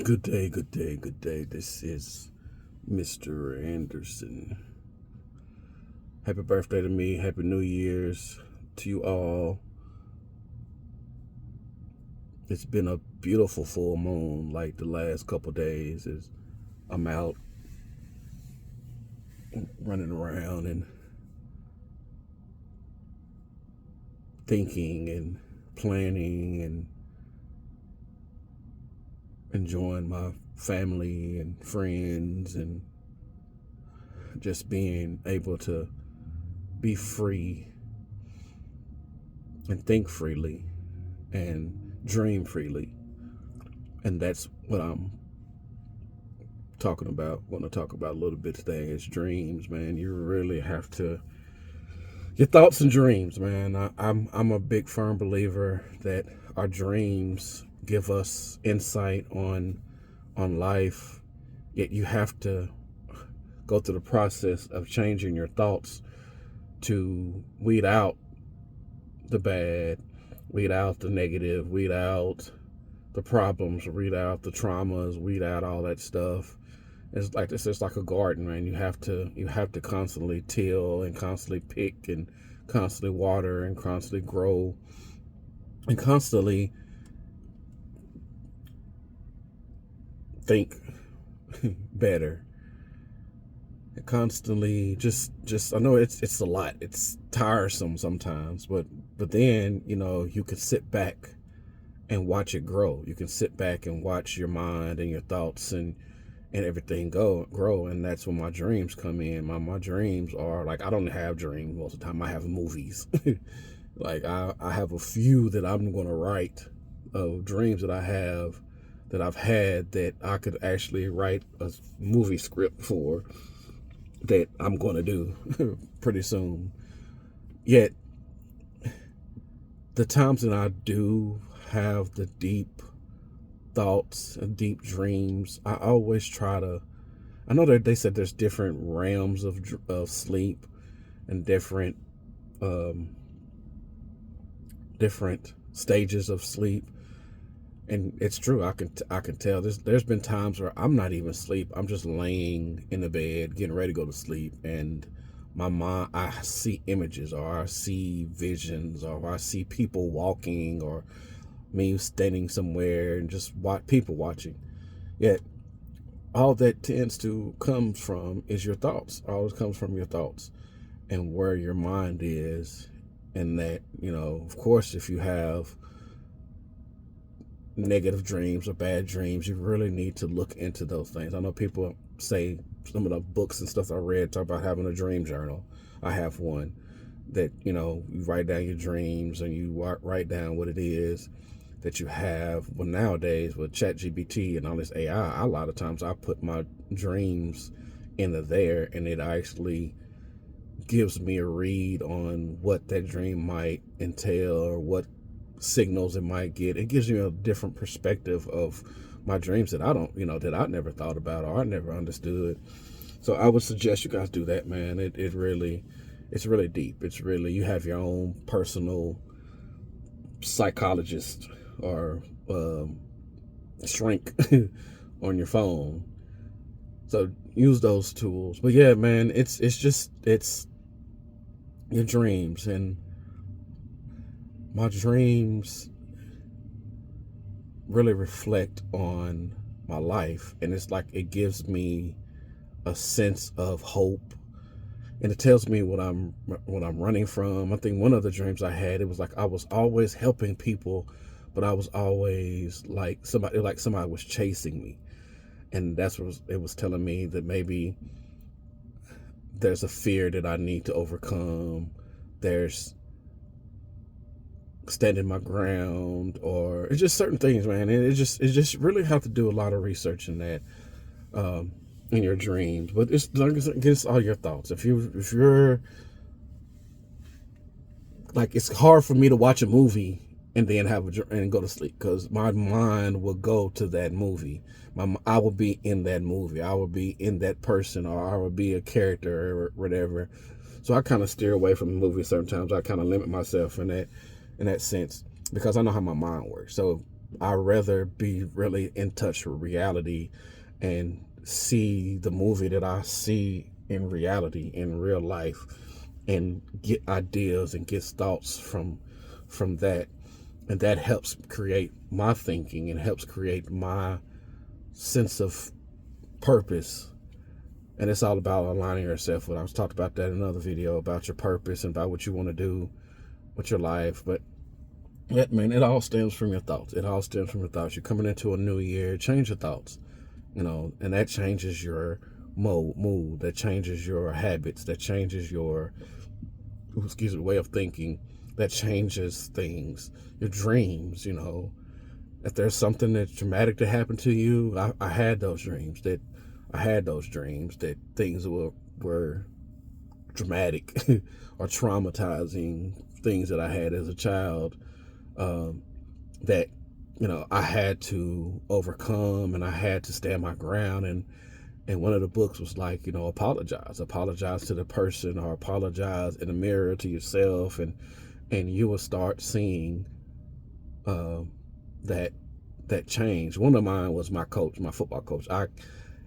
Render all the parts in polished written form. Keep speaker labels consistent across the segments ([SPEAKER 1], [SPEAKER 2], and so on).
[SPEAKER 1] Good day, good day, good day. This is Mr. Anderson. Happy birthday to me. Happy New Year's to you all. It's been a beautiful full moon like the last couple days as I'm out running around and thinking and planning and enjoying my family and friends and just being able to be free and think freely and dream freely. And that's what I'm talking about. Want to talk about a little bit today is dreams, man. You really have to your thoughts and dreams, man. I'm a big firm believer that our dreams give us insight on life. Yet you have to go through the process of changing your thoughts to weed out the bad, weed out the negative, weed out the problems, weed out the traumas, weed out all that stuff. It's just like a garden, man. You have to constantly till and constantly pick and constantly water and constantly grow and constantly think better and constantly just I know it's a lot. It's tiresome sometimes, but then you could sit back and watch it grow. You can sit back and watch your mind and your thoughts and everything grow. And that's when my dreams come in. My dreams are like, I don't have dreams most of the time. I have movies. Like I have a few that I'm going to write of dreams that I've had that I could actually write a movie script for that I'm going to do pretty soon. Yet the times that I do have the deep thoughts and deep dreams, I always try to. I know that they said there's different realms of sleep and um, different stages of sleep, and it's true. I can tell. There's been times where I'm not even asleep. I'm just laying in the bed, getting ready to go to sleep, and my mind, I see images, or I see visions, or I see people walking, or me standing somewhere and just people watching. Yet all that tends to come from is your thoughts. Always comes from your thoughts and where your mind is. And that, of course, if you have negative dreams or bad dreams, you really need to look into those things. I know people say some of the books and stuff I read talk about having a dream journal. I have one that, you write down your dreams and you write down what it is that you have. Well, nowadays with ChatGPT and all this AI, a lot of times I put my dreams into there and it actually gives me a read on what that dream might entail or what signals it might get. It gives you a different perspective of my dreams that I don't, that I never thought about or I never understood. So I would suggest you guys do that, man. It's really deep. It's really, you have your own personal psychologist or shrink on your phone. So use those tools. But yeah, man, it's your dreams, and my dreams really reflect on my life, and it's like it gives me a sense of hope, and it tells me what I'm running from. I think one of the dreams I had, it was like I was always helping people, but I was always like somebody was chasing me, and that's what it was telling me, that maybe there's a fear that I need to overcome. There's standing my ground, or it's just certain things, man. And it just really have to do a lot of research in that, in your dreams. But it's like it's all your thoughts. If you're like, it's hard for me to watch a movie and then and go to sleep because my mind will go to that movie. I will be in that movie. I will be in that person, or I will be a character or whatever. So I kind of steer away from the movie certain times. I kind of limit myself in that sense because I know how my mind works. So I'd rather be really in touch with reality and see the movie that I see in reality, in real life, and get ideas and get thoughts from that. And that helps create my thinking and helps create my sense of purpose. And it's all about aligning yourself with. I was talked about that in another video about your purpose and about what you want to do with your life. But yeah, man, it all stems from your thoughts. It all stems from your thoughts. You're coming into a new year, change your thoughts, and that changes your mood, that changes your habits, that changes your, way of thinking, that changes things, your dreams. If there's something that's traumatic that happened to you, I had those dreams that things were dramatic or traumatizing things that I had as a child, that I had to overcome, and I had to stand my ground. And one of the books was like, apologize to the person, or apologize in the mirror to yourself, and you will start seeing that change. One of mine was my coach, my football coach.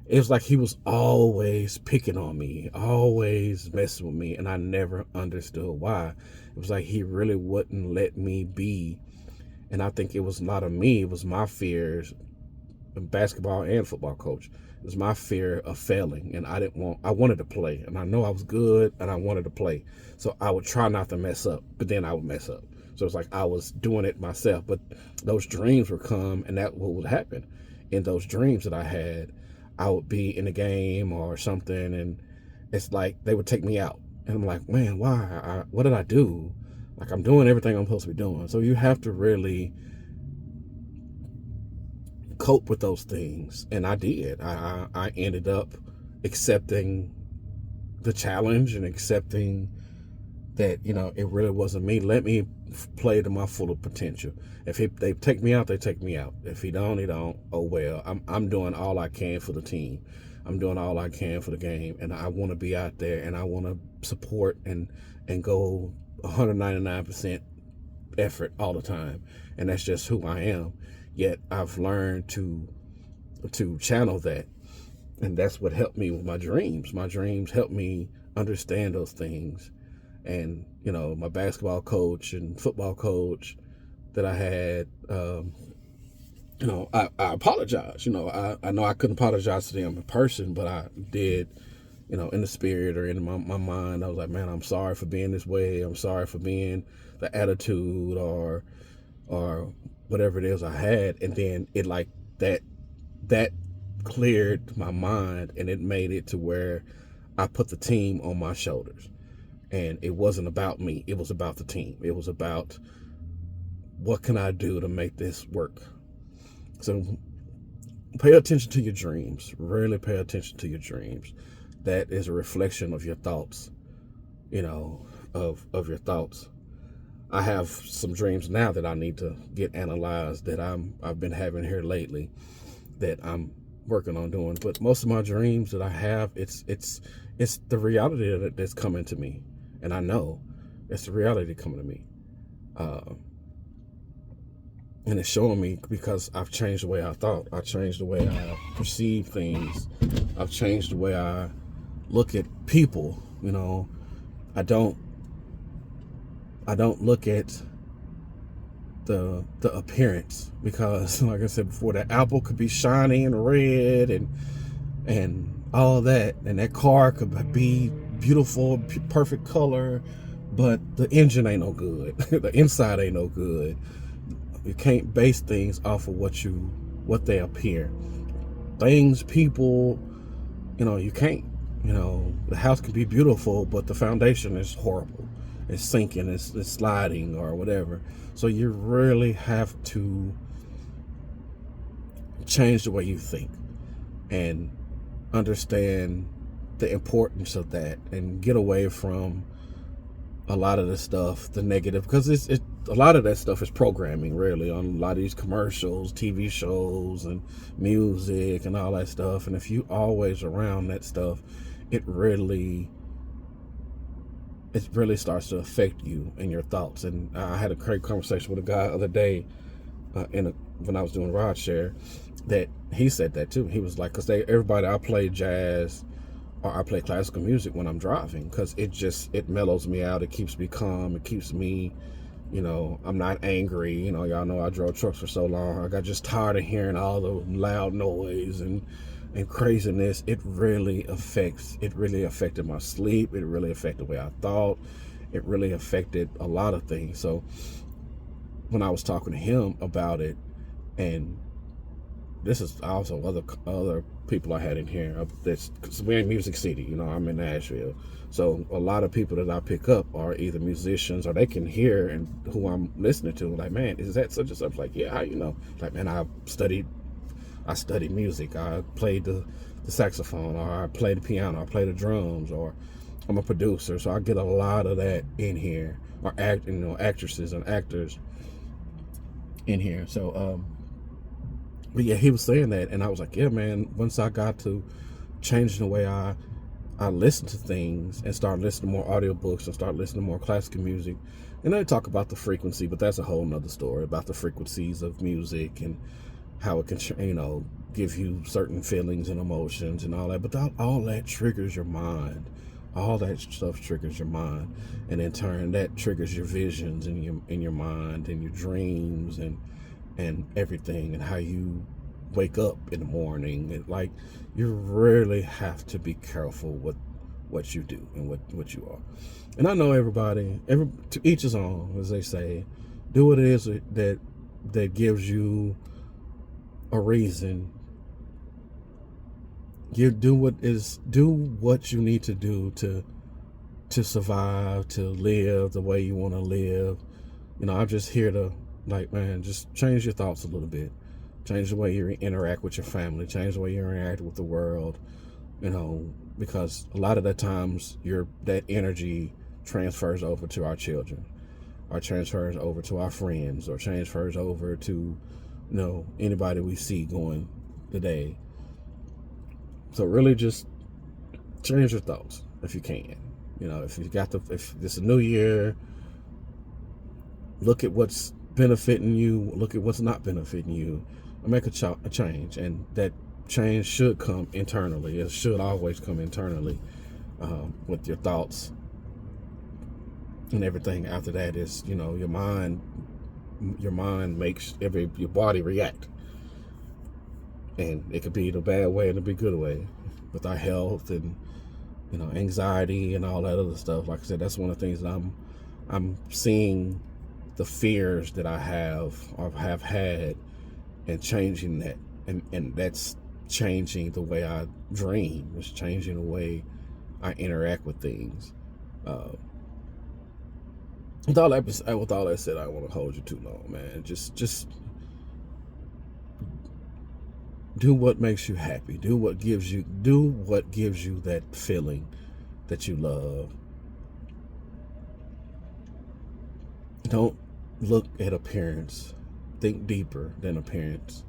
[SPEAKER 1] It was like he was always picking on me, always messing with me, and I never understood why. It was like he really wouldn't let me be. And I think it was a lot of me. It was my fears, basketball and football coach. It was my fear of failing, and I wanted to play, and I know I was good, and I wanted to play. So I would try not to mess up, but then I would mess up. So it's like I was doing it myself, but those dreams would come, and that's what would happen. In those dreams that I had, I would be in a game or something, and it's like they would take me out. And I'm like, man, why? What did I do? Like, I'm doing everything I'm supposed to be doing. So you have to really cope with those things. And I did. I ended up accepting the challenge and accepting that, it really wasn't me. Let me play to my full potential. If they take me out, they take me out. If he don't. Oh well. I'm doing all I can for the team. I'm doing all I can for the game, and I want to be out there, and I want to support and go 199% effort all the time. And that's just who I am. Yet I've learned to channel that, and that's what helped me with my dreams. My dreams helped me understand those things. And my basketball coach and football coach that I had, I apologize. I know I couldn't apologize to them in person, but I did, in the spirit or in my mind. I was like, man, I'm sorry for being this way. I'm sorry for being the attitude or whatever it is I had. And then it like that cleared my mind, and it made it to where I put the team on my shoulders. And it wasn't about me. It was about the team. It was about, what can I do to make this work? So pay attention to your dreams. Really pay attention to your dreams. That is a reflection of your thoughts, of your thoughts. I have some dreams now that I need to get analyzed that I've been having here lately that I'm working on doing. But most of my dreams that I have, it's the reality that's coming to me. And I know it's the reality coming to me. And it's showing me because I've changed the way I thought. I changed the way I perceive things. I've changed the way I look at people. I don't look at the appearance, because like I said before, the apple could be shiny and red and all that, and that car could be beautiful, perfect color, but the engine ain't no good. The inside ain't no good. You can't base things off of what they appear. Things, people, you can't. The house can be beautiful, but the foundation is horrible. It's sinking, it's sliding or whatever. So you really have to change the way you think and understand the importance of that, and get away from a lot of the stuff, the negative, because a lot of that stuff is programming, really, on a lot of these commercials, TV shows, and music, and all that stuff. And if you always around that stuff, it really starts to affect you and your thoughts. And I had a great conversation with a guy the other day, when I was doing ride share, that he said that too. He was like, because everybody, I play jazz or I play classical music when I'm driving, because it mellows me out. It keeps me calm. It keeps me, I'm not angry. Y'all know I drove trucks for so long. I got just tired of hearing all the loud noise and craziness. It really affected my sleep. It really affected the way I thought. It really affected a lot of things. So when I was talking to him about it, and this is also other people I had in here. Cause we're in Music City, I'm in Nashville. So a lot of people that I pick up are either musicians, or they can hear and who I'm listening to. Like, man, is that such and such? Like, yeah, how you know? Like, man, I studied music. I played the saxophone, or I played the piano, I play the drums, or I'm a producer. So I get a lot of that in here, or actresses and actors in here. So, but yeah, he was saying that, and I was like, yeah, man, once I got to changing the way I listen to things and start listening to more audiobooks and start listening to more classical music, and they talk about the frequency, but that's a whole nother story about the frequencies of music and how it can, give you certain feelings and emotions and all that. But all that triggers your mind. All that stuff triggers your mind, and in turn, that triggers your visions in your mind and your dreams and everything, and how you wake up in the morning. And like, you really have to be careful with what you do and what you are. And I know to each his own, as they say. Do what it is that gives you a reason. Do what you need to do to survive, to live the way you want to live. I'm just here to, like, man, just change your thoughts a little bit. Change the way you interact with your family. Change the way you interact with the world. Because a lot of the times that energy transfers over to our children, or transfers over to our friends, or transfers over to, anybody we see going today. So really just change your thoughts if you can. If it's a new year, look at what's benefiting you, look at what's not benefiting you, and make a change. And that change should come internally. It should always come internally, with your thoughts. And everything after that is, your mind makes your body react. And it could be the bad way and it could be good way, with our health and, anxiety and all that other stuff. Like I said, that's one of the things that I'm seeing, the fears that I have or have had, and changing that. And that's changing the way I dream. It's changing the way I interact with things. With all that said, I don't want to hold you too long, man. Just do what makes you happy. Do what gives you that feeling that you love. Don't look at appearance. Think deeper than appearance.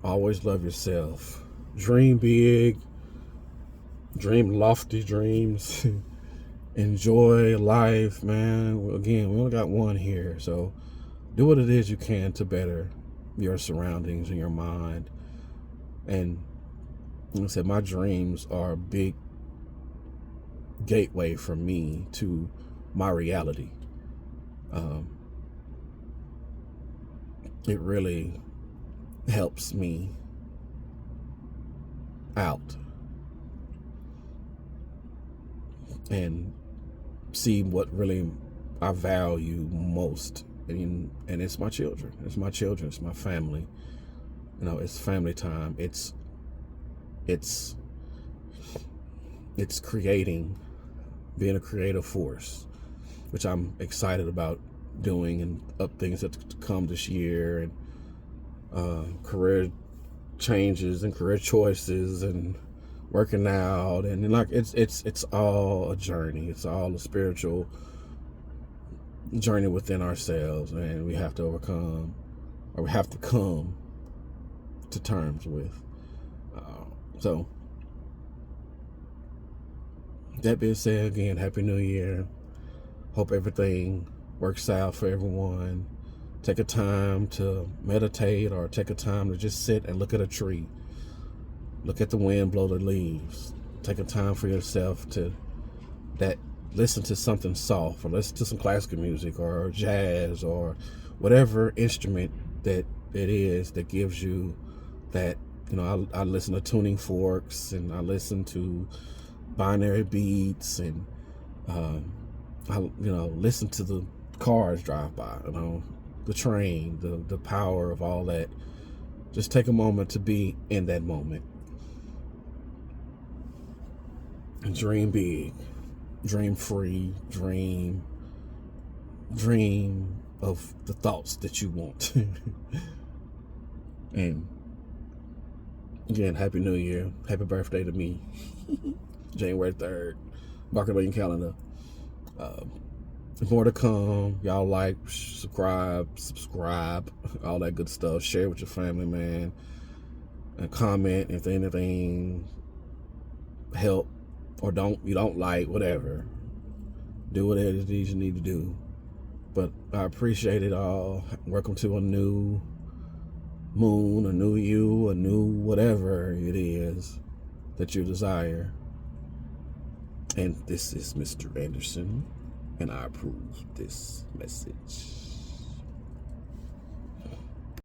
[SPEAKER 1] Always love yourself. Dream big. Dream lofty dreams. Enjoy life, man. Again, we only got one here, so do what it is you can to better your surroundings and your mind. And like I said, my dreams are a big gateway for me to my reality. It really helps me out and see what really I value most. And it's my children. It's my children. It's my family. It's family time. It's creating, being a creative force, which I'm excited about doing, and up things that to come this year, and career changes and career choices and working out, and like it's all a journey. It's all a spiritual journey within ourselves, and we have to overcome, or we have to come to terms with. So that being said, again, Happy New Year. Hope everything works out for everyone. Take a time to meditate, or take a time to just sit and look at a tree. Look at the wind blow the leaves. Take a time for yourself to listen to something soft, or listen to some classical music or jazz or whatever instrument that it is that gives you that. I listen to tuning forks, and I listen to binary beats, and I listen to the cars drive by, the train, the power of all that. Just take a moment to be in that moment. And dream big, dream free, dream of the thoughts that you want. And again, Happy New Year. Happy birthday to me. January 3rd. Mark it on your calendar. More to come. Y'all like, subscribe, all that good stuff. Share with your family, man. And comment if anything help or you don't like, whatever. Do whatever it is you need to do. But I appreciate it all. Welcome to a new moon, a new you, a new whatever it is that you desire. And this is Mr. Anderson, and I approve this message.